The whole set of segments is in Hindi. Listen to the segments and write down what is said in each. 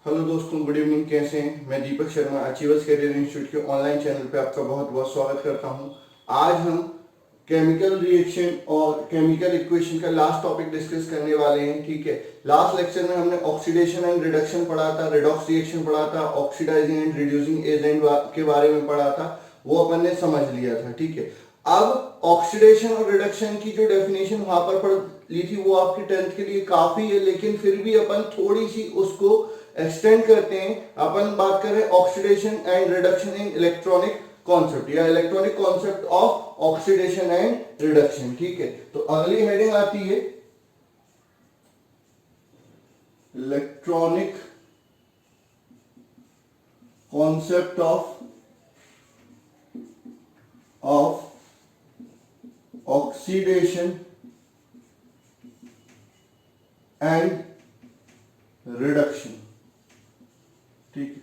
हेलो दोस्तों, गुड इवनिंग। कैसे हैं? मैं Deepak Sharma achievers career institute के ऑनलाइन चैनल पे आपका बहुत बहुत स्वागत करता हूं। आज हम केमिकल रिएक्शन और केमिकल इक्वेशन का लास्ट टॉपिक डिस्कस करने वाले हैं। ठीक है, लास्ट लेक्चर में हमने ऑक्सीडेशन एंड रिडक्शन पढ़ा था, रेडॉक्स रिएक्शन पढ़ा था, ऑक्सीडाइजिंग एंड रिड्यूसिंग एजेंट के बारे में पढ़ा था, वो अपन ने समझ लिया था। ठीक है, अब ऑक्सीडेशन और रिडक्शन की जो डेफिनेशन वहां पर पढ़ ली थी वो आपके 10th के लिए काफी है, लेकिन फिर भी अपन थोड़ी सी उसको एक्सटेंड करते हैं। अपन बात करें oxidation and reduction in electronic concept या electronic concept of oxidation and reduction. ठीक है, तो अगली हेडिंग आती है electronic concept of oxidation and reduction. ठीक है,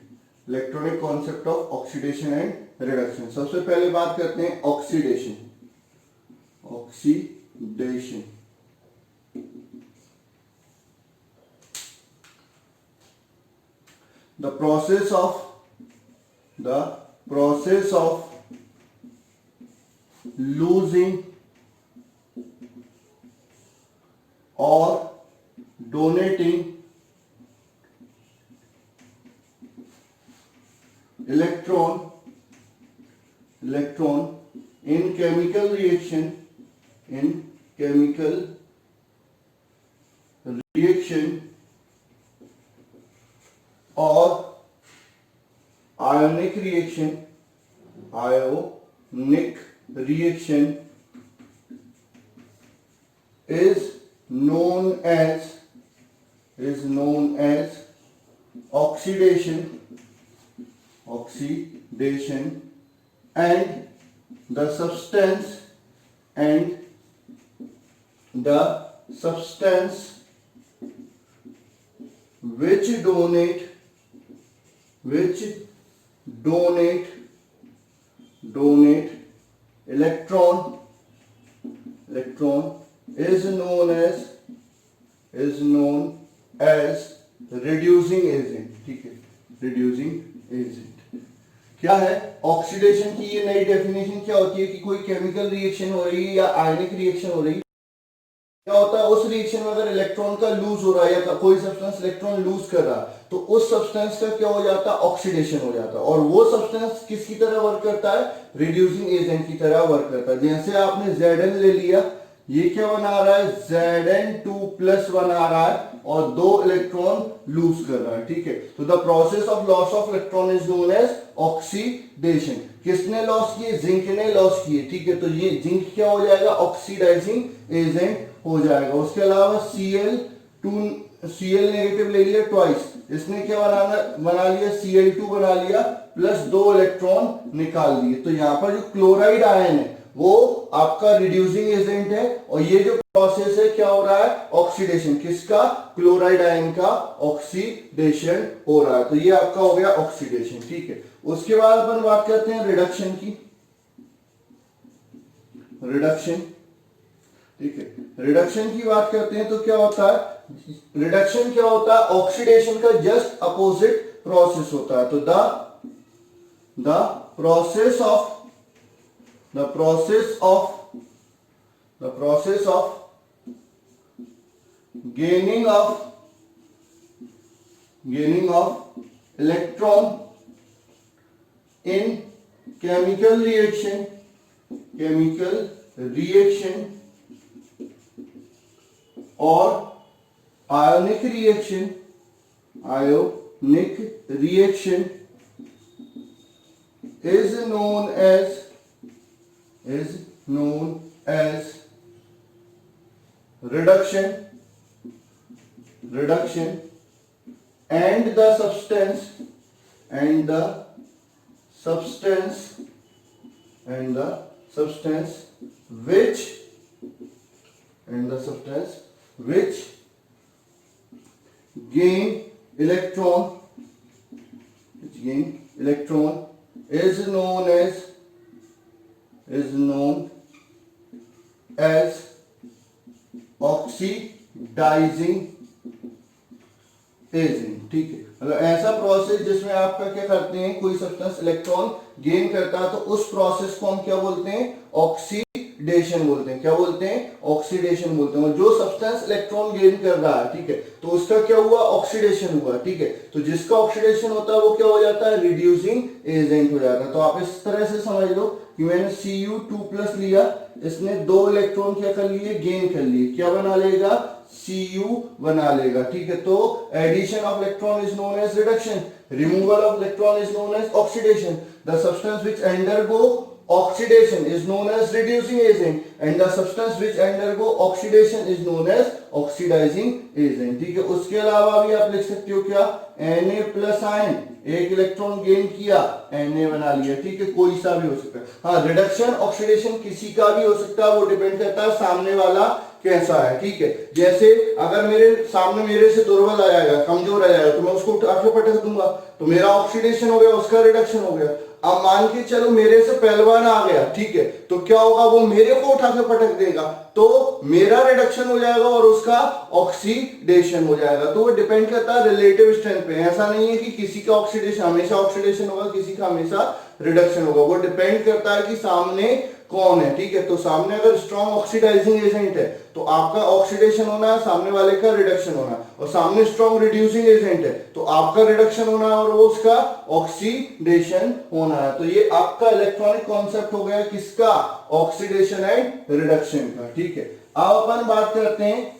electronic concept of oxidation and reduction. सबसे पहले बात करते हैं oxidation. Oxidation the process of losing or donating electron in chemical reaction or ionic reaction is known as oxidation, and the substance which donate electron is known as reducing agent। ठीक है, reducing agent क्या है? ऑक्सीडेशन की ये नई डेफिनेशन क्या होती है कि कोई केमिकल रिएक्शन हो रही है या आयनिक रिएक्शन हो रही है, क्या होता है उस रिएक्शन में अगर इलेक्ट्रॉन का लूज हो रहा है या कोई सब्सटेंस इलेक्ट्रॉन लूज कर रहा है तो उस सब्सटेंस का क्या हो जाता है? ऑक्सीडेशन हो जाता है। और वो सब्सटेंस किसकी तरह वर्क करता है? रिड्यूसिंग एजेंट की तरह वर्क करता है। जैसे आपने Zn ले लिया, ये क्या बना रहा है? Zn2+ बना रहा है और 2 इलेक्ट्रॉन लूज कर रहा है। ठीक है, तो the process of loss of electron is known as oxidation. किसने लॉस किए? जिंक ने लॉस किए। ठीक है, तो ये जिंक क्या हो जाएगा? ऑक्सीडाइजिंग एजेंट हो जाएगा। उसके अलावा Cl नेगेटिव ले लिया ट्वाइस, इसने क्या बना लिया? Cl2 बना लिया प्लस 2 इलेक्ट्रॉन निकाल दिए। तो यहां पर जो क्लोराइड आयन है वो आपका रिड्यूसिंग एजेंट है और ये जो प्रोसेस है क्या हो रहा है? ऑक्सीडेशन। किसका? क्लोराइड आयन का ऑक्सीडेशन हो रहा है। तो ये आपका हो गया ऑक्सीडेशन। ठीक है, उसके बाद अपन बात करते हैं रिडक्शन की। ठीक है, रिडक्शन की बात करते हैं तो क्या होता है? रिडक्शन क्या होता है? ऑक्सीडेशन का जस्ट अपोजिट प्रोसेस होता है। तो the process of gaining of electron in chemical reaction or ionic reaction is known as reduction, and the substance which gain electron is known as oxidizing agent, ठीक है। मतलब ऐसा प्रोसेस जिसमें आपका क्या करते हैं, कोई सब्सटेंस इलेक्ट्रॉन गेन करता है तो उस प्रोसेस को हम क्या बोलते हैं, ऑक्सीडेशन बोलते हैं। क्या बोलते हैं, ऑक्सीडेशन बोलते हैं। और जो सब्सटेंस इलेक्ट्रॉन गेन कर रहा है, ठीक है, तो उसका क्या हुआ, ऑक्सीडेशन हुआ, ठीक है। तो जिसका ऑक्सीडेशन होता है वो क्या हो जाता है, रिड्यूसिंग एजेंट हो जाता है। तो आप इस तरह से समझ लो कि मैंने Cu2+ लिया, इसने 2 इलेक्ट्रॉन क्या कर लिए, गेन कर लिए, क्या बना लेगा, Cu बना लेगा, ठीक है। तो addition of electron is known as reduction, removal of electron is known as oxidation, the substance which undergo oxidation is known as reducing agent and the substance which undergo oxidation is known as oxidizing agent, ठीक है। उसके अलावा भी आप लिख सकते हो क्या, Na+ आयन, एक इलेक्ट्रॉन गेन किया, Na बना लिया, ठीक है, कोई सा भी हो सकता है। हाँ, रिडक्शन ऑक्सीडेशन किसी का भी हो सकता है, वो डिपेंड करता है सामने वाला कैसा है, ठीक है। जैसे अगर मेरे सामने मेरे से दुर्बल आ जाएगा, कमजोर आ जाएगा, तो मैं उसको उठा के पटक दूंगा, तो मेरा ऑक्सीडेशन हो गया, उसका रिडक्शन हो गया। अब मान के चलो मेरे से पहलवान आ गया, ठीक है, तो क्या होगा, वो मेरे को उठा के पटक देगा, तो मेरा रिडक्शन हो जाएगा और उसका ऑक्सीडेशन हो जाएगा। तो वो डिपेंड करता है रिलेटिव स्ट्रेंथ पे। ऐसा नहीं है कि किसी का ऑक्सीडेशन हमेशा ऑक्सीडेशन होगा, किसी का हमेशा रिडक्शन होगा, वो डिपेंड करता है कि सामने कौन है, ठीक है। तो सामने अगर स्ट्रॉन्ग ऑक्सीडाइजिंग एजेंट है तो आपका ऑक्सीडेशन होना है, सामने वाले का रिडक्शन होना है। और सामने स्ट्रॉन्ग रिड्यूसिंग एजेंट है तो आपका रिडक्शन होना है और वो उसका ऑक्सीडेशन होना है। तो ये आपका इलेक्ट्रॉनिक कॉन्सेप्ट हो गया किसका, ऑक्सीडेशन एंड रिडक्शन का, ठीक है। अब अपन बात करते हैं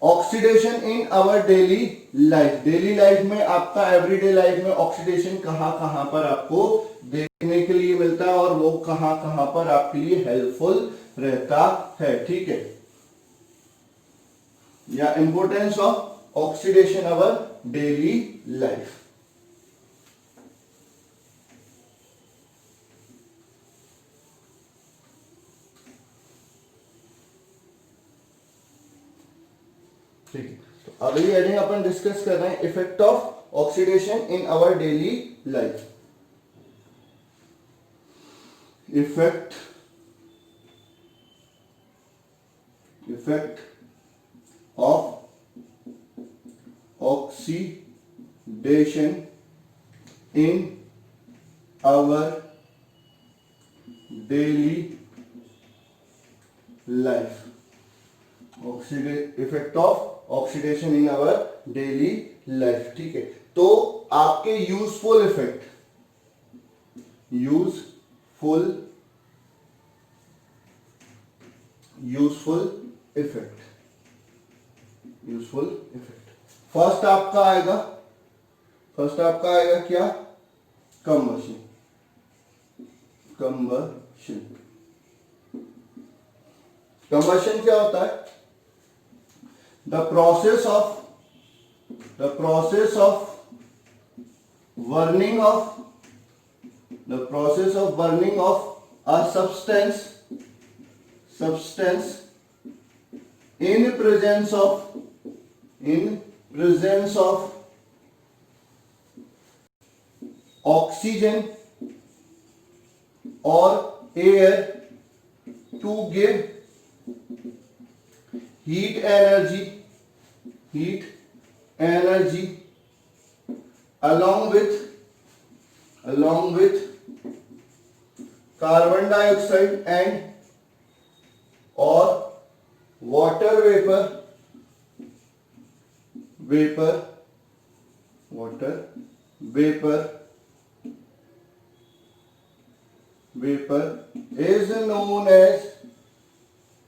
oxidation in our daily life. Daily life में आपका एवरीडे लाइफ में ऑक्सीडेशन कहां कहां पर आपको देखने के लिए मिलता है और वो कहां कहां पर आपके लिए हेल्पफुल रहता है, ठीक है। या importance of oxidation our daily life. ठीक है, तो अगली हेडिंग अपन डिस्कस कर रहे हैं effect of oxidation in our daily life. Effect of oxidation in our daily life. Effect of oxidation in our daily life, ठीक है। तो आपके useful effect, useful effect first आपका आएगा क्या, कंबशन। कंबशन क्या होता है, the process of burning of a substance in presence of oxygen or air to give heat energy along with carbon dioxide and or water vapor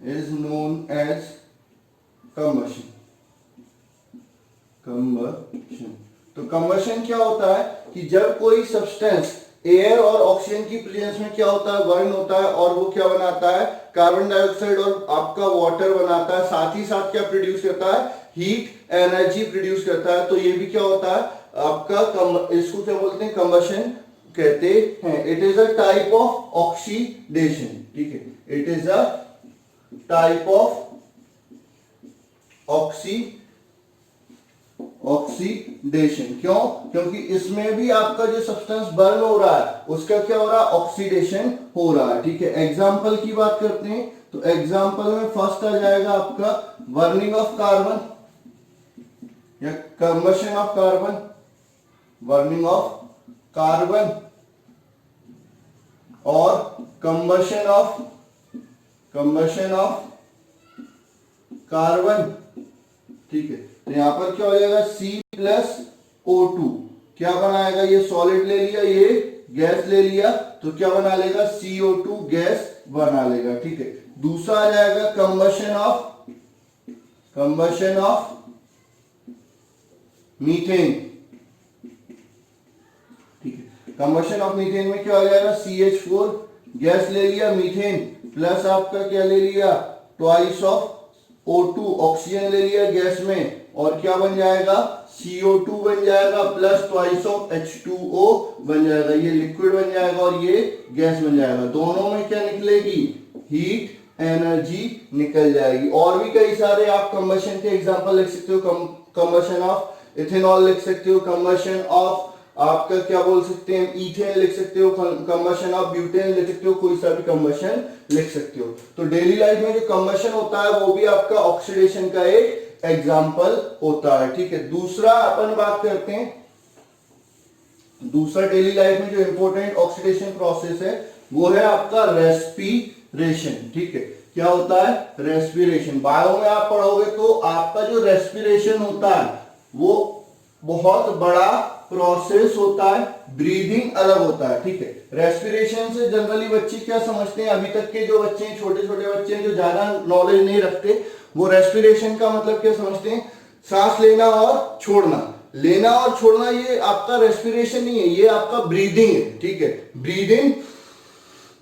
is known as combustion। तो कंबशन क्या होता है कि जब कोई सब्सटेंस एयर और ऑक्सीजन की प्रेजेंस में क्या होता है, बर्न होता है, और वो क्या बनाता है, कार्बन डाइऑक्साइड और आपका वाटर बनाता है, साथ ही साथ क्या प्रोड्यूस करता है, हीट एनर्जी प्रोड्यूस करता है। तो ये भी क्या होता है आपका इसको क्या बोलते हैं, कंबशन कहते हैं। It is a type of oxidation, ठीक है, it is a type of oxidation. क्यों, क्योंकि इसमें भी आपका जो सब्सटेंस बर्न हो रहा है उसका क्या हो रहा है, ऑक्सीडेशन हो रहा है, ठीक है। एग्जांपल की बात करते हैं तो एग्जांपल में फर्स्ट आ जाएगा आपका बर्निंग ऑफ कार्बन, या combustion of carbon, burning of carbon और कंबशन ऑफ कार्बन, ठीक है। तो यहां पर क्या हो जाएगा C+O2, क्या बनाएगा, ये सॉलिड ले लिया, ये गैस ले लिया, तो क्या बना लेगा, CO2 गैस बना लेगा, ठीक है। दूसरा आ जाएगा कंबशन ऑफ मीथेन, ठीक है। कंबशन ऑफ मीथेन में क्या हो जाएगा, CH4 गैस ले लिया, मीथेन प्लस आपका क्या ले लिया, ट्वाइस ऑफ O2 ऑक्सीजन ले लिया गैस में, और क्या बन जाएगा, CO2 बन जाएगा प्लस ट्वाइस ऑफ H2O बन जाएगा, ये लिक्विड बन जाएगा और ये गैस बन जाएगा। दोनों में क्या निकलेगी, हीट एनर्जी निकल जाएगी। और भी कई सारे आप कंबशन के एग्जांपल लिख सकते हो, कंबशन ऑफ इथेनॉल लिख सकते हो, कंबशन ऑफ आपका क्या बोल सकते हैं, ईथेन लिख सकते हो, कंबशन ऑफ ब्यूटेन लिख सकते हो, कोई सा भी कंबशन लिख सकते हो। तो डेली लाइफ में जो कंबशन होता है वो भी आपका ऑक्सीडेशन का एक एग्जाम्पल होता है, ठीक है। दूसरा अपन बात करते हैं, दूसरा डेली लाइफ में जो इंपॉर्टेंट ऑक्सीडेशन प्रोसेस है वो है आपका रेस्पिरेशन, ठीक है। क्या होता है, रेस्पिरेशन। बायो में आप पढ़ोगे तो आपका जो रेस्पिरेशन होता है वो बहुत बड़ा प्रोसेस होता है, ब्रीदिंग अलग होता है, ठीक है। रेस्पिरेशन से जनरली बच्चे क्या समझते हैं, अभी तक के जो बच्चे हैं, छोटे छोटे बच्चे हैं जो ज्यादा नॉलेज नहीं रखते, वो रेस्पिरेशन का मतलब क्या समझते हैं, सांस लेना और छोड़ना। लेना और छोड़ना ये आपका रेस्पिरेशन नहीं है, ये आपका ब्रीदिंग है, ठीक है। ब्रीद इन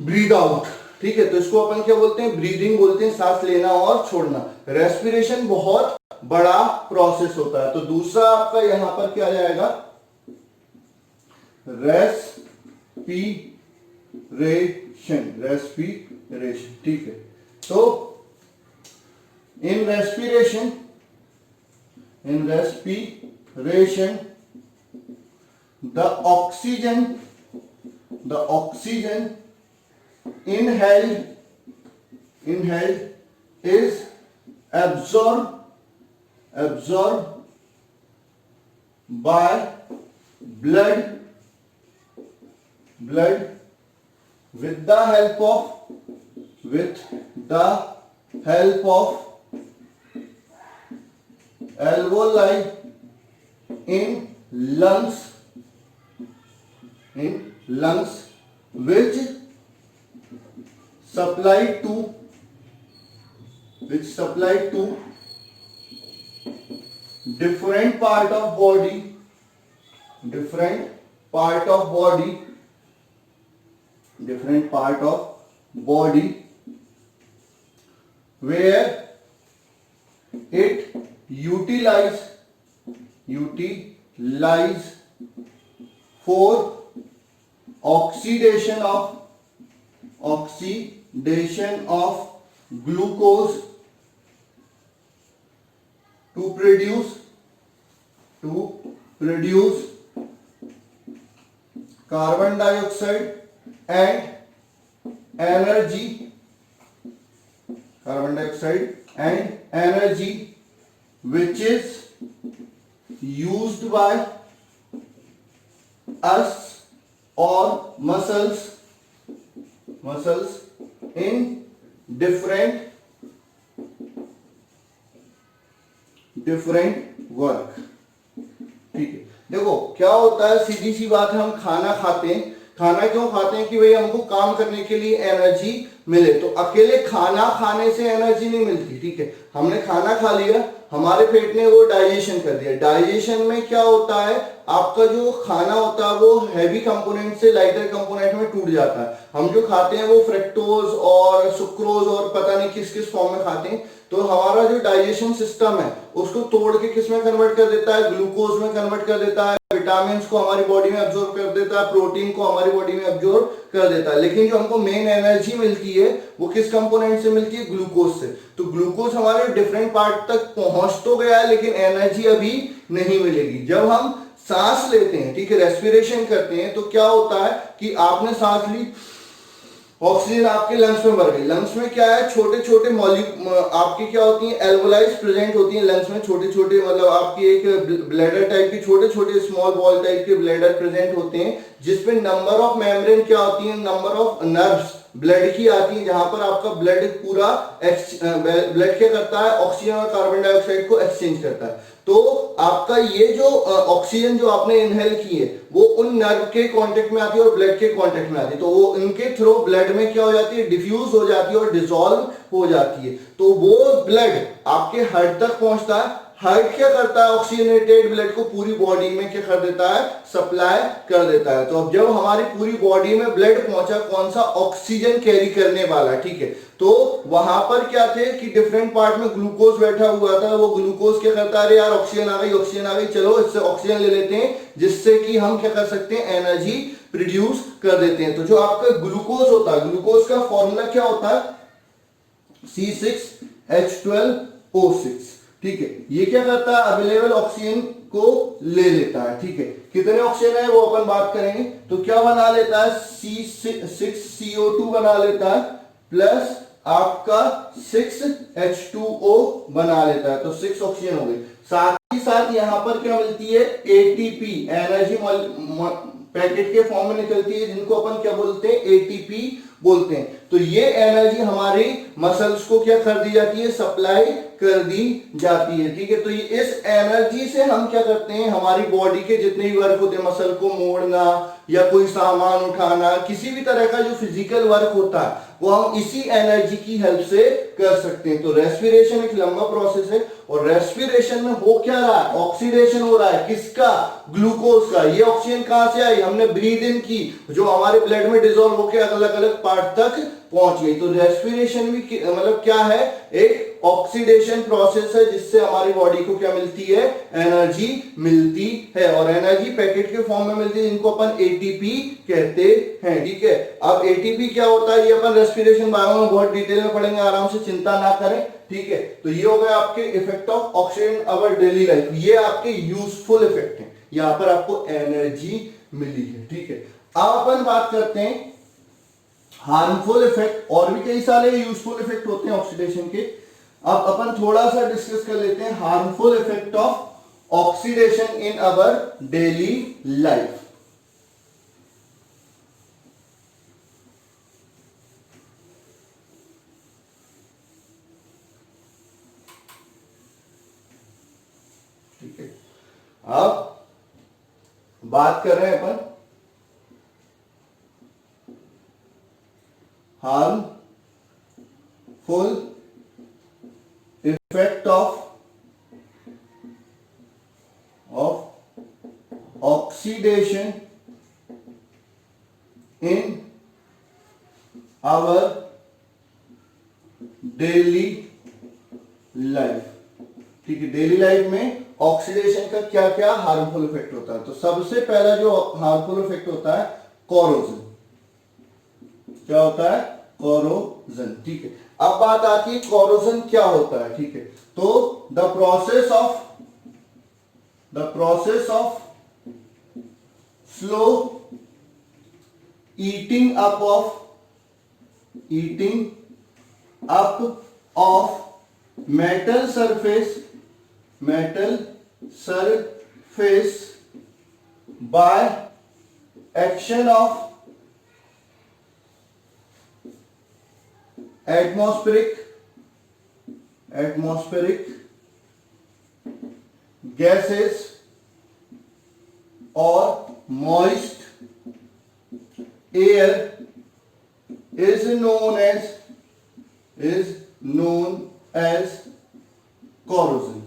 ब्रीद आउट, ठीक है। तो इसको अपन क्या बोलते हैं, ब्रीदिंग बोलते हैं, सांस लेना और छोड़ना। रेस्पिरेशन बहुत बड़ा प्रोसेस होता है। तो दूसरा आपका यहां पर क्या जाएगा, रेस्पिरेशन, ठीक है। तो in respiration the oxygen inhaled is absorbed by blood with the help of alveoli in lungs which supply to different part of body where it utilize for oxidation of glucose to produce carbon dioxide and energy which is used by us or muscles in different work, ठीक है। देखो क्या होता है, सीधी सी बात है, हम खाना खाते हैं, खाना क्यों खाते हैं कि भाई हमको काम करने के लिए एनर्जी मिले। तो अकेले खाना खाने से एनर्जी नहीं मिलती, ठीक है। हमने खाना खा लिया, हमारे पेट ने वो डाइजेशन कर दिया, डाइजेशन में क्या होता है, आपका जो खाना होता है वो हैवी कंपोनेंट से लाइटर कंपोनेंट में टूट जाता है। हम जो खाते हैं वो फ्रक्टोज और सुक्रोज और पता नहीं किस किस फॉर्म में खाते हैं। तो हमारा जो डाइजेशन सिस्टम है उसको तोड़ के किस में कन्वर्ट कर देता है, ग्लूकोज में कन्वर्ट कर देता है, विटामिन को हमारी बॉडी में अब्सॉर्ब कर देता है, प्रोटीन को हमारी बॉडी में अब्सॉर्ब कर देता है। लेकिन जो हमको मेन एनर्जी मिलती है वो किस कंपोनेंट से मिलती है, ग्लूकोज से। तो ग्लूकोज हमारे डिफरेंट पार्ट तक पहुंच तो गया है लेकिन एनर्जी अभी नहीं मिलेगी। जब हम सांस लेते हैं, ठीक है, रेस्पिरेशन करते हैं, तो क्या होता है कि आपने सांस ली ऑक्सीजन आपके लंग्स में भर गई। लंग्स में क्या है, छोटे छोटे मॉलिक्यूल आपकी क्या होती हैं, एल्वोलाइज प्रेजेंट होती हैं लंग्स में, छोटे छोटे मतलब आपकी एक ब्लैडर टाइप की छोटे छोटे स्मॉल बॉल टाइप के ब्लैडर प्रेजेंट होते हैं, जिसपे नंबर ऑफ मेम्ब्रेन क्या होती है, नंबर ऑफ नर्व्स ब्लड की आती है, जहां पर आपका ब्लड पूरा ब्लड क्या करता है, ऑक्सीजन और कार्बन डाइऑक्साइड को एक्सचेंज करता है। तो आपका ये जो ऑक्सीजन जो आपने इनहेल की है वो उन नर्व के कांटेक्ट में आती है और ब्लड के कांटेक्ट में आती है, तो वो इनके थ्रू ब्लड में क्या हो जाती है, डिफ्यूज हो जाती है और डिसॉल्व हो जाती है। तो वो ब्लड आपके हार्ट तक पहुंचता है। हार्ट क्या करता है, ऑक्सीजनेटेड ब्लड को पूरी बॉडी में क्या कर देता है, सप्लाई कर देता है। तो अब जब हमारी पूरी बॉडी में ब्लड पहुंचा, कौन सा, ऑक्सीजन कैरी करने वाला, ठीक है, तो वहां पर क्या थे कि डिफरेंट पार्ट में ग्लूकोज बैठा हुआ था, वो ग्लूकोज क्या करता है, अरे यार ऑक्सीजन आ गई, ऑक्सीजन आ गई, चलो इससे ऑक्सीजन ले लेते हैं, जिससे कि हम क्या कर सकते हैं, एनर्जी प्रोड्यूस कर देते हैं। तो जो आपका ग्लूकोज होता है, ग्लूकोज का फॉर्मूला क्या होता है, C6H12O6, ठीक है। ये क्या करता है, अवेलेबल ऑक्सीजन को ले लेता है, ठीक है। कितने ऑक्सीजन है वो अपन बात करेंगे। तो क्या बना लेता है, C6CO2 बना लेता है, प्लस आपका 6H2O बना लेता है, तो 6 ऑक्सीजन हो गई। साथ ही साथ यहां पर क्या मिलती है, एटीपी, एनर्जी पैकेट के फॉर्म में निकलती है, जिनको अपन क्या बोलते हैं, एटीपी बोलते हैं। तो ये एनर्जी हमारी मसल्स को क्या कर दी जाती है, सप्लाई कर दी जाती है, ठीक है। तो ये इस एनर्जी से हम क्या करते हैं, हमारी बॉडी के जितने भी वर्क होते हैं, मसल को मोड़ना या कोई सामान उठाना, किसी भी तरह का जो फिजिकल वर्क होता है वो हम इसी एनर्जी की हेल्प से कर सकते हैं। तो रेस्पिरेशन एक लंबा प्रोसेस है, और रेस्पिरेशन में हो क्या रहा है, ऑक्सीडेशन हो रहा है, किसका, ग्लूकोज का। ये ऑक्सीजन कहां से आई, हमने ब्रीद इन की, जो हमारे ब्लड में डिसॉल्व होकर अलग अलग पार्ट तक पहुंच गई। तो रेस्पिरेशन भी मतलब क्या है, एक ऑक्सीडेशन प्रोसेस है, जिससे हमारी बॉडी को क्या मिलती है, एनर्जी मिलती है, और एनर्जी पैकेट के फॉर्म में मिलती है, जिनको अपन एटीपी कहते हैं, ठीक है। अब एटीपी क्या होता है, ये अपन रेस्पिरेशन बायो में बहुत डिटेल में पढ़ेंगे, आराम से चिंता ना करें, ठीक है। तो ये हो गए आपके effect of oxygen our daily life, ये आपके यूजफुल इफेक्ट है, यहां पर आपको एनर्जी मिली है, ठीक है। अब अपन बात करते हैं हार्मफुल इफेक्ट, और भी कई सारे यूजफुल इफेक्ट होते हैं ऑक्सीडेशन के। अब अपन थोड़ा सा डिस्कस कर लेते हैं harmful effect of oxidation in our daily life. ठीक है, अब बात कर रहे हैं अपन harmful effect of oxidation in our daily life, ठीक है। डेली लाइफ में ऑक्सीडेशन का क्या क्या हार्मफुल इफेक्ट होता है। तो सबसे पहला जो हार्मफुल इफेक्ट होता है, कोरोजन। क्या होता है, कोरोजन, ठीक है। अब बात आती है कोरोजन क्या होता है, ठीक है। तो the process of slow eating up of metal surface by action of atmospheric gases or moist air is known as corrosion,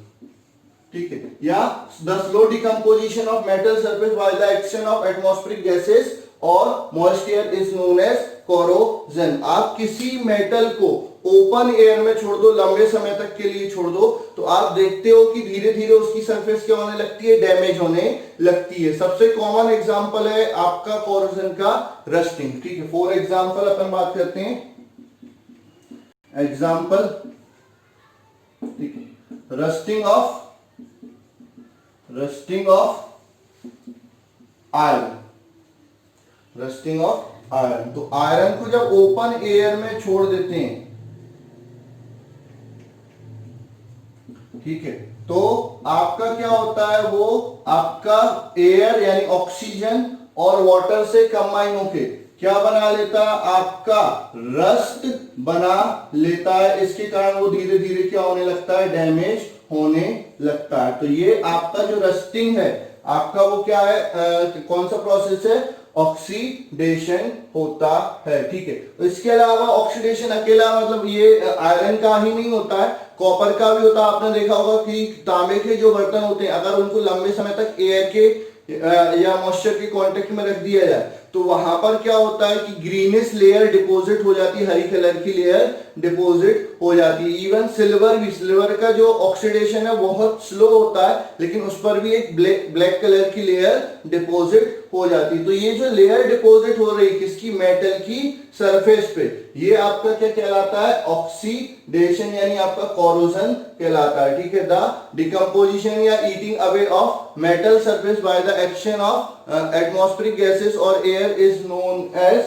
ठीक है। या the slow decomposition of metal surface by the action of atmospheric gases और moist air is known as corrosion. आप किसी मेटल को ओपन एयर में छोड़ दो, लंबे समय तक के लिए छोड़ दो, तो आप देखते हो कि धीरे धीरे उसकी सरफेस क्या होने लगती है, डैमेज होने लगती है। सबसे कॉमन एग्जांपल है आपका कोरोजन का रस्टिंग, ठीक है। फॉर एग्जांपल अपन बात करते हैं, एग्जांपल, ठीक है, रस्टिंग ऑफ आयरन, आयरन। तो आयरन को जब ओपन एयर में छोड़ देते हैं, ठीक है, तो आपका क्या होता है, वो आपका एयर यानी ऑक्सीजन और वाटर से कंबाइन होके क्या बना लेता है, आपका रस्ट बना लेता है। इसके कारण वो धीरे धीरे क्या होने लगता है, डैमेज होने लगता है। तो ये आपका जो रस्टिंग है, आपका वो क्या है, कौन सा प्रोसेस है, ऑक्सीडेशन होता है। ठीक है, तो इसके अलावा ऑक्सीडेशन अकेला मतलब ये आयरन का ही नहीं होता है, कॉपर का भी होता है। आपने देखा होगा कि तांबे के जो बर्तन होते हैं, अगर उनको लंबे समय तक एयर के या मॉइस्चर के कांटेक्ट में रख दिया जाए, तो वहां पर क्या होता है कि ग्रीनिश लेयर डिपॉजिट हो जाती है, हरी कलर की लेयर डिपॉजिट हो जाती है। इवन सिल्वर भी, सिल्वर का जो ऑक्सीडेशन है बहुत स्लो होता है, लेकिन उस पर भी एक ब्लैक कलर की लेयर डिपॉजिट हो जाती है। तो ये जो लेयर डिपॉजिट हो रही है किसकी, मेटल की सरफेस पे, ये आपका क्या कहलाता है, ऑक्सीडेशन यानी आपका कोरोजन कहलाता है। ठीक है, द डिकम्पोजिशन या eating away of metal surface by the action of atmospheric gases और air is known as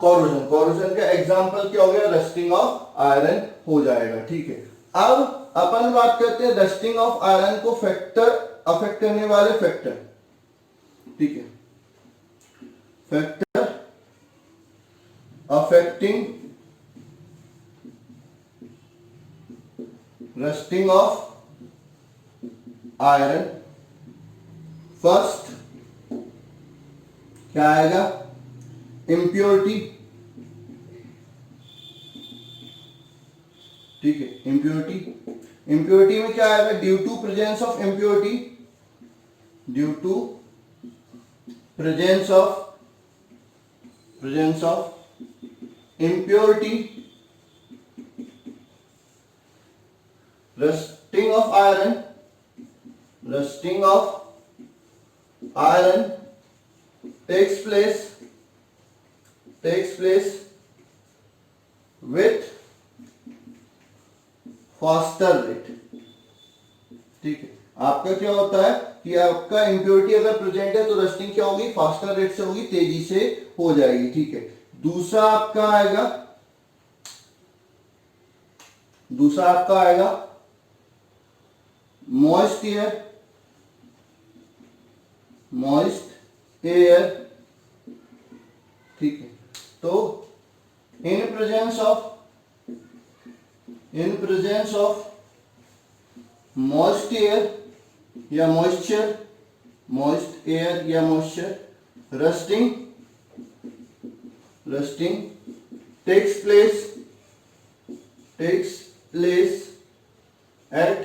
corrosion. Corrosion का एग्जांपल क्या हो गया, रस्टिंग ऑफ आयरन हो जाएगा। ठीक है, अब अपन बात करते हैं रस्टिंग ऑफ आयरन को फैक्टर अफेक्ट करने वाले फैक्टर। ठीक है, factor affecting rusting of iron, first क्या आएगा, इम्प्योरिटी। ठीक है, इम्प्योरिटी, इम्प्योरिटी में क्या आएगा, due to presence of impurity, due to presence of impurity, rusting of iron takes place with faster rate। ठीक है, आपका क्या होता है कि आपका इम्प्योरिटी अगर प्रेजेंट है तो रस्टिंग क्या होगी, फास्टर रेट से होगी, तेजी से हो जाएगी। ठीक है, दूसरा आपका आएगा मॉइस्ट एयर। ठीक है, तो in presence of moist air या मॉइस्चर, मॉइस्ट एयर या moisture, rusting takes place at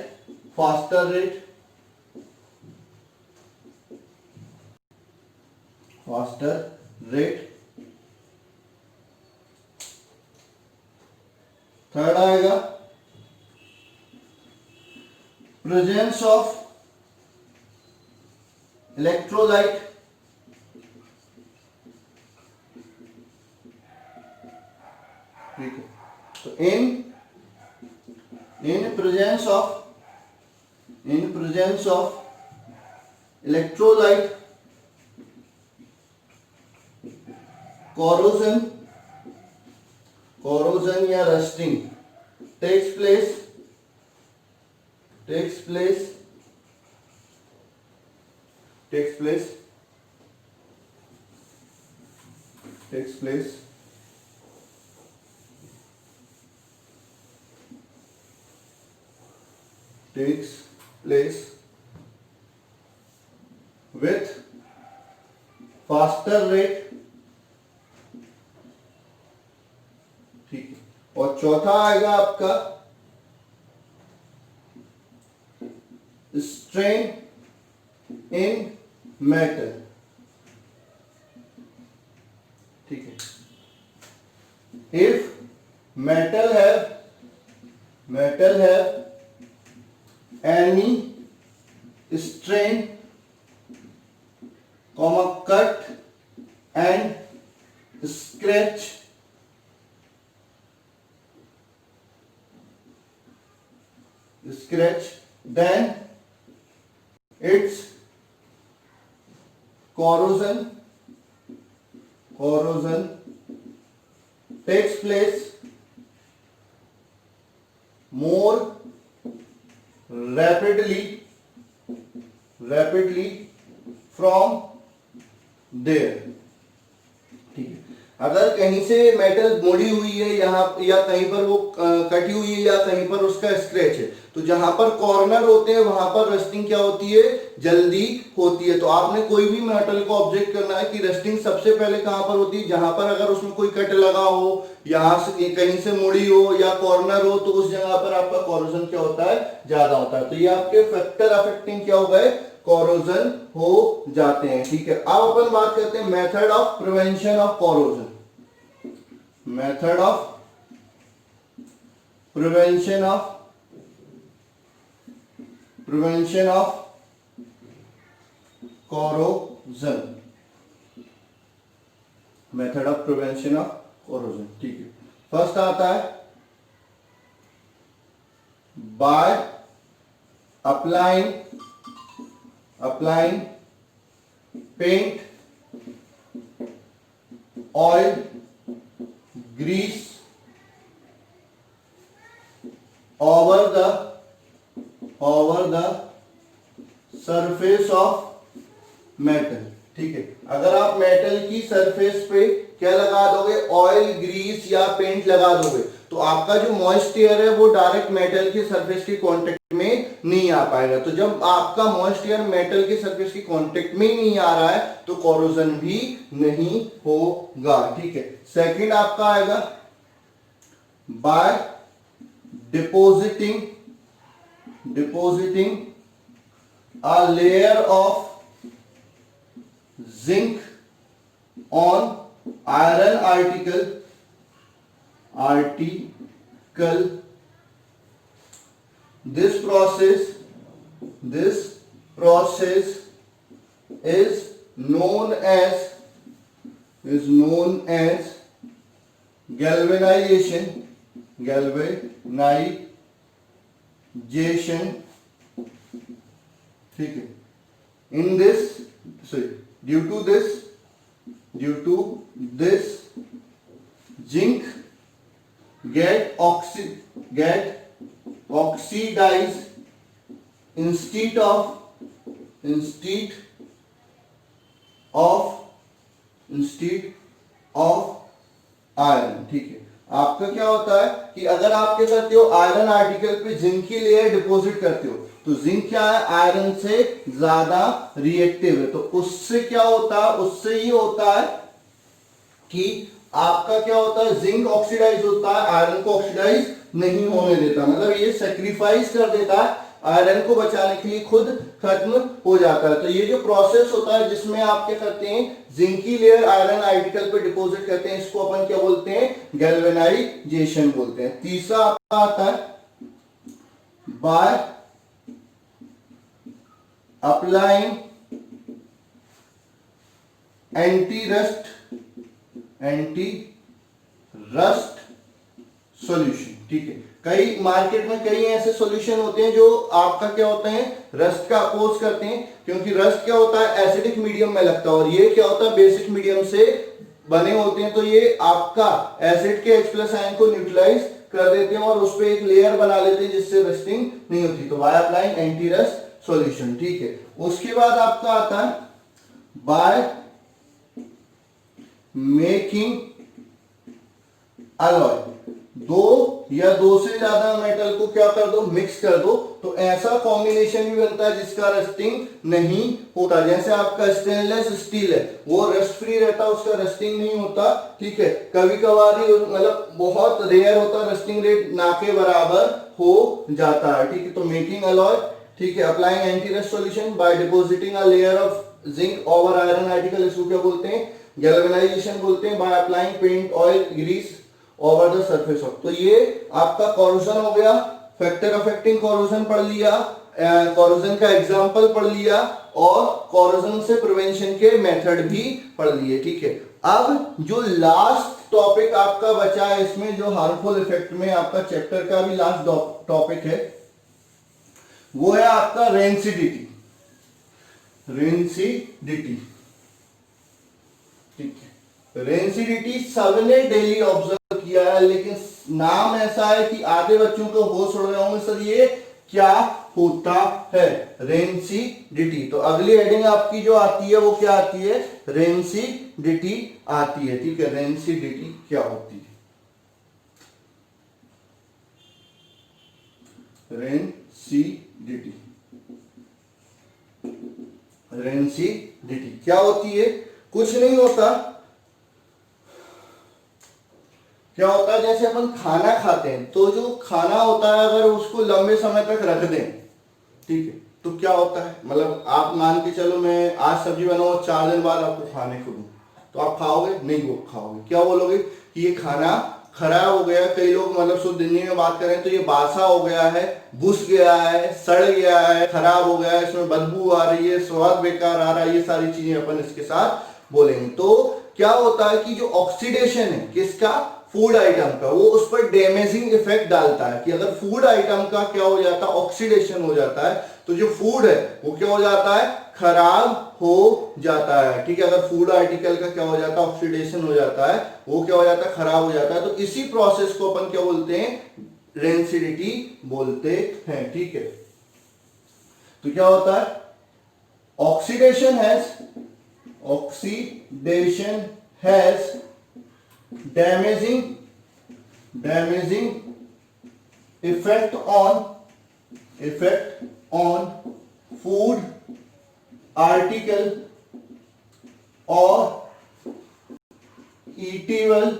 faster rate, third आएगा प्रेजेंस ऑफ इलेक्ट्रोलाइट। ठीक है, तो in presence of electrolyte, corrosion या rusting takes place with faster rate। ठीक है, और चौथा आएगा आपका strain in metal। ठीक है, if metal have any strain, cut and scratch, then its corrosion corrosion takes place more rapidly from there, ठीक है। अगर कहीं से मेटल मुड़ी हुई है यहाँ, या कहीं पर वो कटी हुई है, या कहीं पर उसका स्क्रैच है, तो जहां पर कॉर्नर होते हैं वहां पर रस्टिंग क्या होती है, जल्दी होती है। तो आपने कोई भी मेटल को ऑब्जेक्ट करना है कि रस्टिंग सबसे पहले कहां पर होती है, जहां पर अगर उसमें कोई कट लगा हो, यहां से कहीं से मुड़ी हो या कॉर्नर हो, तो उस जगह पर आपका कॉरोजन क्या होता है, ज्यादा होता है। तो ये आपके फैक्टर अफेक्टिंग क्या हो गए, कॉरोजन हो जाते हैं, ठीक है। अब अपन बात करते हैं method of prevention of corrosion. Method of prevention of corrosion, method of prevention of corrosion, ठीक है। फर्स्ट आता है by applying paint, oil, grease over the surface of metal, ठीक है। अगर आप मेटल की सरफेस पे क्या लगा दोगे, ऑयल, ग्रीस या पेंट लगा दोगे, तो आपका जो मॉइस्ट एयर है वो डायरेक्ट मेटल की सरफेस के कांटेक्ट में नहीं आ पाएगा। तो जब आपका मॉइस्ट एयर मेटल की सरफेस के कांटेक्ट में ही नहीं आ रहा है, तो कॉरोजन भी नहीं होगा, ठीक है। सेकंड आपका आएगा bye depositing a layer of zinc on iron article. This process is known as galvanization, ठीक है। In this due to this zinc get oxidized instead of iron, ठीक है। आपका क्या होता है कि अगर आप क्या करते हो, आयरन आर्टिकल पे जिंक की लेयर डिपॉजिट करते हो, तो जिंक क्या है, आयरन से ज्यादा रिएक्टिव है। तो उससे क्या होता है, उससे ये होता है कि आपका क्या होता है, जिंक ऑक्सीडाइज होता है, आयरन को ऑक्सीडाइज नहीं होने देता। मतलब ये सेक्रीफाइस कर देता है, आयरन को बचाने के लिए खुद खत्म हो जाता है। तो ये जो प्रोसेस होता है जिसमें आप क्या करते हैं, जिंक की लेयर आयरन आर्टिकल पे डिपॉजिट करते हैं, इसको अपन क्या बोलते हैं, गैल्वेनाइजेशन बोलते हैं। तीसरा आपका आता है by applying anti rust solution, ठीक है। कई मार्केट में कई ऐसे सॉल्यूशन होते हैं जो आपका क्या होते हैं, रस्ट का अपोज करते हैं, क्योंकि रस्ट क्या होता है, एसिडिक मीडियम में लगता है, और ये क्या होता है, बेसिक मीडियम से बने होते हैं। तो ये आपका एसिड के H+ आयन को न्यूट्रलाइज कर देते हैं और उस पर एक लेयर बना लेते हैं जिससे रस्टिंग नहीं होती। तो by applying anti rust solution, ठीक है। उसके बाद आपका आता है बाय मेकिंग अलॉय, दो या दो से ज्यादा मेटल को क्या कर दो, मिक्स कर दो, तो ऐसा कॉम्बिनेशन भी बनता है जिसका रस्टिंग नहीं होता। जैसे आपका स्टेनलेस स्टील है, वो रस्ट फ्री रहता है, उसका रस्टिंग नहीं होता, ठीक है। कभी कभार ही, मतलब बहुत रेयर होता, रस्टिंग रेट ना के बराबर हो जाता है, ठीक है। तो मेकिंग अलॉय, ठीक है। Applying anti rust solution by depositing a layer of zinc over iron article, इसको क्या बोलते हैं, गैल्वेनाइजेशन बोलते हैं। By applying paint, oil, grease over the surface of, तो ये आपका कॉरोजन हो गया। फैक्टर अफेक्टिंग कॉरोजन पढ़ लिया, कॉरोजन का एग्जांपल पढ़ लिया, और कॉरोजन से प्रिवेंशन के मेथड भी पढ़ लिए, ठीक है। अब जो लास्ट टॉपिक आपका बचा है इसमें, जो हार्मफुल इफेक्ट में आपका चैप्टर का भी लास्ट टॉपिक है, वो है आपका रेंसिडिटी, ठीक है। रेंसिडिटी सबने डेली ऑब्जर्व किया है, लेकिन नाम ऐसा है कि आधे बच्चों को होश उड़ रहे होंगे सर ये क्या होता है, रेंसिडिटी। तो अगली हेडिंग आपकी जो आती है वो क्या आती है, रेंसिडिटी आती है। ठीक है, रेंसिडिटी क्या होती है, रेंसिडिटी। रेंसिडिटी क्या होती है, कुछ नहीं होता। क्या होता है, जैसे अपन खाना खाते हैं तो जो खाना होता है अगर उसको लंबे समय तक रख दें, ठीक है, तो क्या होता है, मतलब आप मान के चलो मैं आज सब्जी बनाऊं 4 दिन बाद आपको खाने को दूं, तो आप खाओगे नहीं, वो खाओगे, क्या बोलोगे कि ये खाना खराब हो गया। कई लोग मतलब शुद्ध हिंदी में बात करें तो ये बासा हो गया है, बुस गया है, सड़ गया है, खराब हो गया है, इसमें बदबू आ रही है, स्वाद बेकार आ रहा है, ये सारी चीजें अपन इसके साथ बोलेंगे। तो क्या होता है कि जो ऑक्सीडेशन है किसका, फूड आइटम का, वो उस पर डैमेजिंग इफेक्ट डालता है। कि अगर फूड आइटम का क्या हो जाता है, ऑक्सीडेशन हो जाता है, तो जो फूड है वो क्या हो जाता है, खराब हो जाता है। ठीक है, अगर फूड आर्टिकल का क्या हो जाता है, ऑक्सीडेशन हो जाता है, वो क्या हो जाता है, खराब हो जाता है। तो इसी प्रोसेस को अपन क्या बोलते हैं, रेंसिडिटी बोलते हैं। ठीक है, तो क्या होता है, oxidation has damaging effect on food article or eatable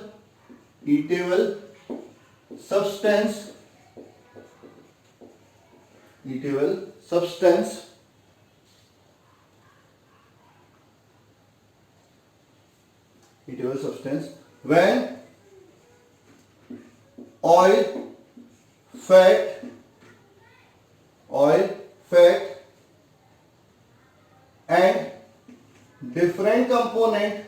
substance when oil, fat and different component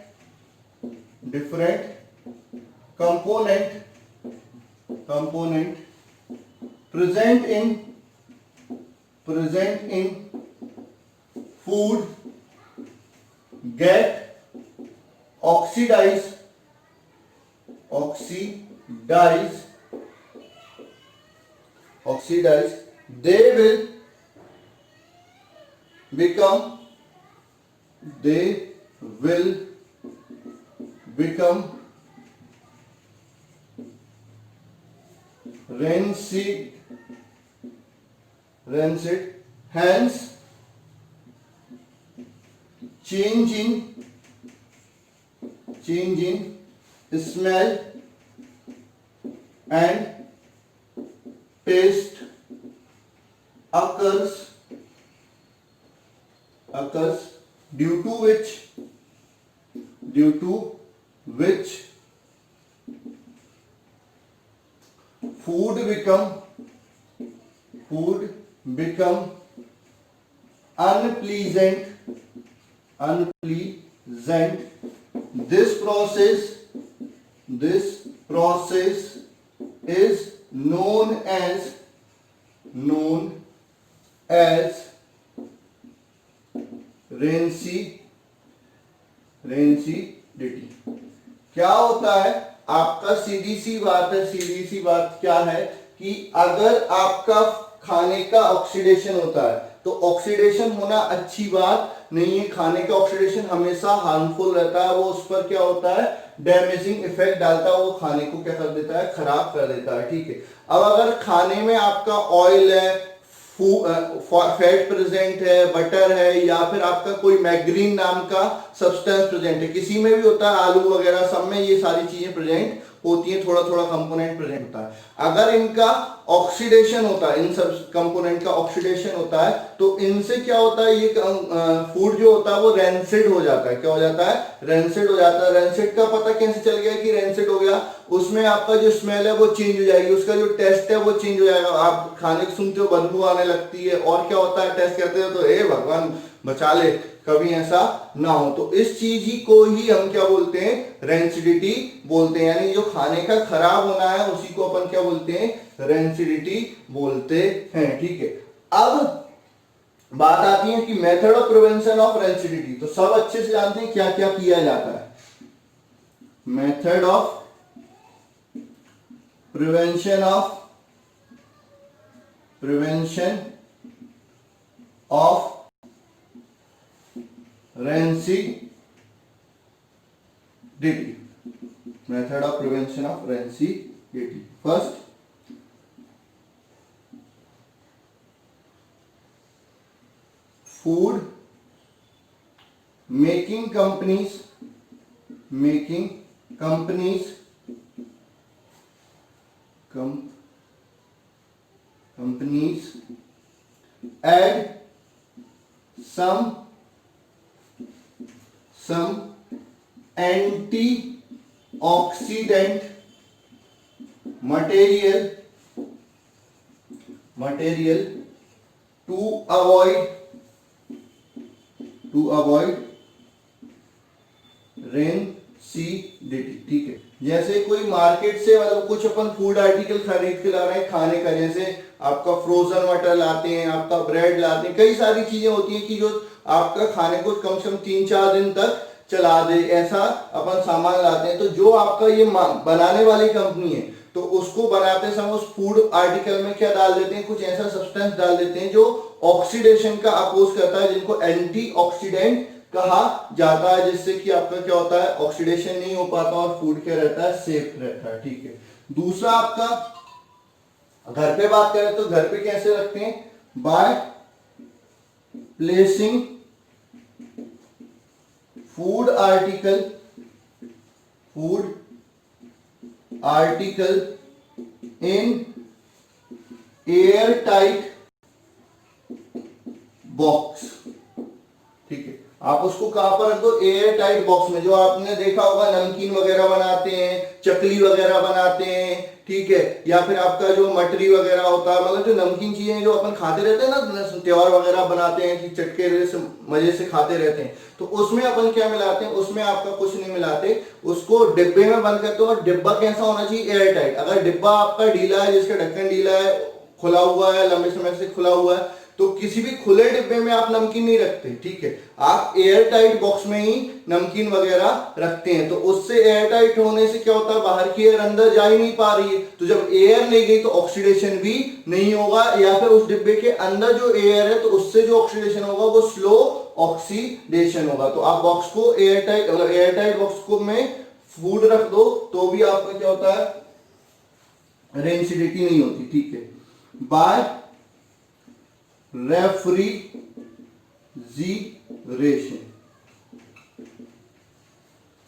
present in food get oxidized, they will become rancid, hence change in smell and taste occurs due to which food become unpleasant. This process is known as rancidity. क्या होता है आपका, सीधी सी बात क्या है कि अगर आपका खाने का ऑक्सीडेशन होता है तो ऑक्सीडेशन होना अच्छी बात नहीं है। खाने का ऑक्सीडेशन हमेशा हार्मफुल रहता है, वो उस पर क्या होता है, डैमेजिंग इफेक्ट डालता है, वो खाने को क्या कर देता है, खराब कर देता है। ठीक है, अब अगर खाने में आपका ऑयल है, फैट प्रेजेंट है, बटर है, या फिर आपका कोई मैग्रीन नाम का सब्सटेंस प्रेजेंट है, किसी में भी होता है, आलू वगैरह सब में ये सारी चीजें प्रेजेंट होती है, थोड़ा थोड़ा कंपोनेंट प्रेजेंट होता है। अगर इनका ऑक्सीडेशन होता है, इन सब कंपोनेंट का ऑक्सीडेशन होता है, तो इनसे क्या होता है, ये फूड जो होता है वो रेंसिड हो जाता है। क्या हो जाता है, रेंसिड हो जाता है। रेंसिड का पता कैसे चल गया कि रेंसिड हो गया, उसमें आपका जो स्मेल है वो चेंज हो जाएगी, उसका जो टेस्ट है वो चेंज हो जाएगा। आप खाने को सुनते हो बदबू आने लगती है, और क्या होता है, टेस्ट करते हो तो हे भगवान बचा ले, कभी ऐसा ना हो। तो इस चीज ही को ही हम क्या बोलते हैं, रेंसिडिटी बोलते हैं। यानी जो खाने का खराब होना है उसी को अपन क्या बोलते हैं, रेंसिडिटी बोलते हैं। ठीक है, अब बात आती है कि method of prevention of rancidity. तो सब अच्छे से जानते हैं क्या क्या किया जाता है। Method of prevention of rancidity, method of prevention of rancidity. First, food making companies add some antioxidant material to avoid rancidity. ठीक है, जैसे कोई मार्केट से मतलब कुछ अपन फूड आर्टिकल खरीद के ला रहे हैं खाने का, जैसे आपका फ्रोजन मटर लाते हैं, आपका ब्रेड लाते हैं, कई सारी चीजें होती हैं कि जो आपका खाने को कम से कम 3-4 दिन तक चला दे, ऐसा अपन सामान लाते हैं। तो जो आपका ये बनाने वाली कंपनी है, तो उसको बनाते समय उस फूड आर्टिकल में क्या डाल देते हैं, कुछ ऐसा सब्सटेंस डाल देते हैं जो ऑक्सीडेशन का अपोज करता है, जिनको एंटीऑक्सीडेंट कहा जाता है, जिससे कि आपका क्या होता है, ऑक्सीडेशन नहीं हो पाता और फूड क्या रहता है, सेफ रहता है। ठीक है, दूसरा आपका घर पे बात करें तो घर पे कैसे रखते हैं, by placing food article in air tight box. ठीक है, आप उसको कहां पर रख दो, एयर टाइट बॉक्स में। जो आपने देखा होगा नमकीन वगैरह बनाते हैं, चकली वगैरह बनाते हैं, ठीक है, या फिर आपका जो मटरी वगैरह होता है, मतलब जो नमकीन चीजें जो अपन खाते रहते हैं ना, त्योहार वगैरह बनाते हैं कि चटके से मजे से खाते रहते हैं, तो उसमें अपन क्या मिलाते हैं, उसमें आपका कुछ नहीं मिलाते, उसको डिब्बे में बंद करते हो। और डिब्बा कैसा होना चाहिए, एयर टाइट। अगर डिब्बा आपका ढीला है, जिसका ढक्कन ढीला है, खुला हुआ है, लंबे समय से खुला हुआ है, तो किसी भी खुले डिब्बे में आप नमकीन नहीं रखते। ठीक है, आप एयर टाइट बॉक्स में ही नमकीन वगैरह रखते हैं। तो उससे एयर टाइट होने से क्या होता है, बाहर की एयर अंदर जा ही नहीं पा रही है, तो जब एयर नहीं गई तो ऑक्सीडेशन भी नहीं होगा, या फिर उस डिब्बे के अंदर जो एयर है तो उससे जो ऑक्सीडेशन होगा वो स्लो ऑक्सीडेशन होगा। तो आप बॉक्स को एयर टाइट बॉक्स को में फूड रख दो तो भी आपका क्या होता है, रेंसिडिटी नहीं होती। ठीक है, बाय रेफ्रिजरेशन,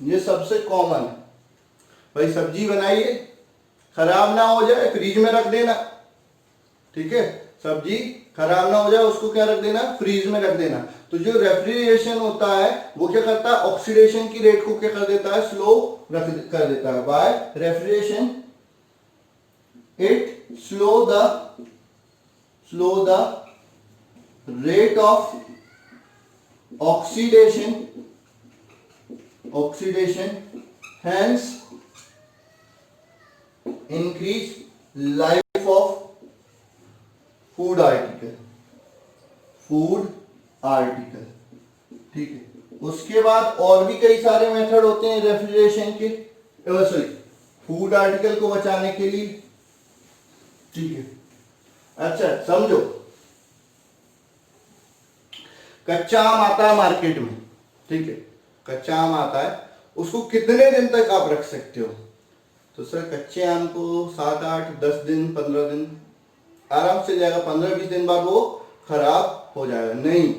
ये सबसे कॉमन है भाई। सब्जी बनाइए, खराब ना हो जाए, फ्रीज में रख देना। ठीक है, सब्जी खराब ना हो जाए, उसको क्या रख देना, फ्रीज में रख देना। तो जो रेफ्रिजरेशन होता है वो क्या करता है, ऑक्सीडेशन की रेट को क्या कर देता है, स्लो कर देता है। By refrigeration it slow the rate of oxidation, hence increase life of food article। ठीक है, उसके बाद और भी कई सारे मेथड होते हैं रेफ्रिजरेशन के, सॉरी फूड आर्टिकल को बचाने के लिए। ठीक है, अच्छा समझो, कच्चा आम आता है मार्केट में। ठीक है, कच्चा आम आता है, उसको कितने दिन तक आप रख सकते हो, तो सर कच्चे आम को 7, 8, 10 दिन, 15 दिन आराम से जाएगा, 15-20 दिन बाद वो खराब हो जाएगा। नहीं,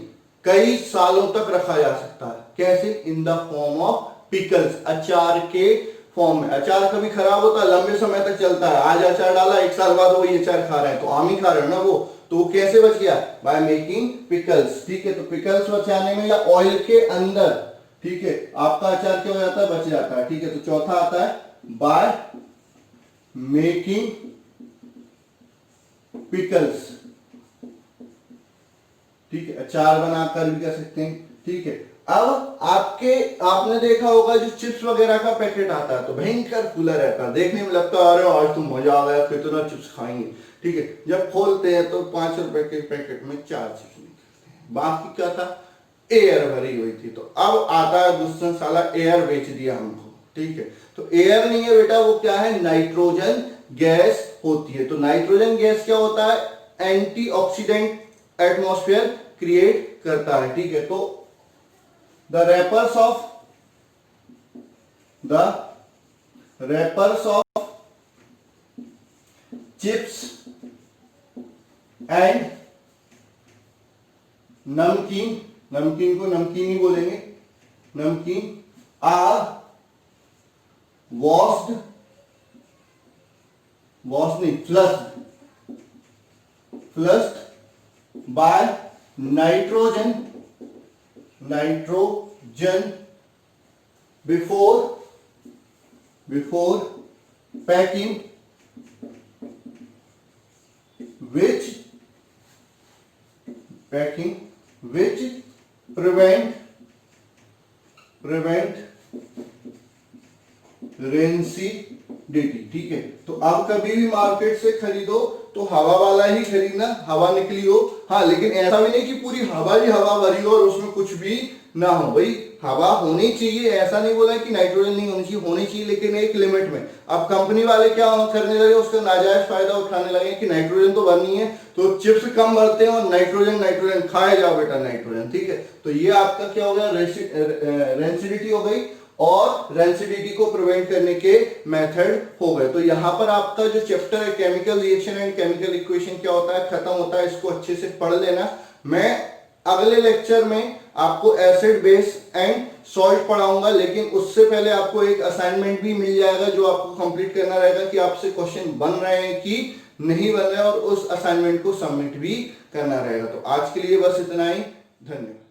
कई सालों तक रखा जा सकता है। कैसे, in the form of pickles, अचार के फॉर्म में। अचार कभी खराब होता है, लंबे समय तक चलता है। आज अचार डाला, 1 साल बाद वही अचार खा रहे हैं, तो आम ही खा रहे हैं ना वो, तो कैसे बच गया, बाय मेकिंग पिकल्स। ठीक है, तो पिकल्स बचाने में या ऑयल के अंदर, ठीक है, आपका अचार क्या हो जाता है, बच जाता है। ठीक है, तो चौथा आता है बाय मेकिंग पिकल्स। ठीक है, अचार बनाकर भी कर सकते हैं। ठीक है, अब आपने देखा होगा जो चिप्स वगैरह का पैकेट आता है तो भयंकर खुला रहता है, देखने में लगता है अरे आज तो मजा आ गया, कितना चिप्स खाएंगे। ठीक है, जब खोलते हैं तो 5 रुपए के पैकेट में 4 चिप्स निकलते हैं, बाकी क्या था, एयर भरी हुई थी। तो अब आता है दूसरा साला, एयर बेच दिया हमको। ठीक है। तो एयर नहीं है बेटा, वो क्या है, नाइट्रोजन गैस होती है। तो नाइट्रोजन गैस क्या होता है, एंटीऑक्सीडेंट एटमॉस्फेयर क्रिएट करता है, ठीक है। तो the rappers of chips and नमकीन, नमकीन को नमकीन ही बोलेंगे, नमकीन आर वॉश्ड नहीं, flushed by nitrogen before packing, which prevent rancidity, ठीक है। तो अब कभी भी मार्केट से खरीदो तो हवा वाला ही खरीदना, हवा निकली हो, हाँ, लेकिन ऐसा भी नहीं कि पूरी हवा ही हवा भरी हो और उसमें कुछ भी ना हो। भाई हवा होनी चाहिए, ऐसा नहीं बोला कि नाइट्रोजन नहीं होनी चाहिए, लेकिन एक लिमिट में। अब कंपनी वाले क्या करने लगे, उसका नाजायज फायदा उठाने लगे कि नाइट्रोजन तो भरनी है तो चिप्स कम भरते हैं और नाइट्रोजन खाए जाओ बेटा नाइट्रोजन, ठीक है। तो ये आपका क्या हो गया, रेंसिडिटी हो गई, और रेंसिडिटी को प्रिवेंट करने के मेथड हो गए। तो यहां पर आपका जो चैप्टर है chemical reaction and chemical equation क्या होता है, खत्म होता है। इसको अच्छे से पढ़ लेना। मैं अगले लेक्चर में आपको एसिड बेस एंड सॉल्ट पढ़ाऊंगा, लेकिन उससे पहले आपको एक असाइनमेंट भी मिल जाएगा जो आपको कंप्लीट करना रहेगा कि आपसे क्वेश्चन बन रहे हैं कि नहीं बन रहे हैं, और उस असाइनमेंट को सबमिट भी करना रहेगा। तो आज के लिए बस इतना ही, धन्यवाद।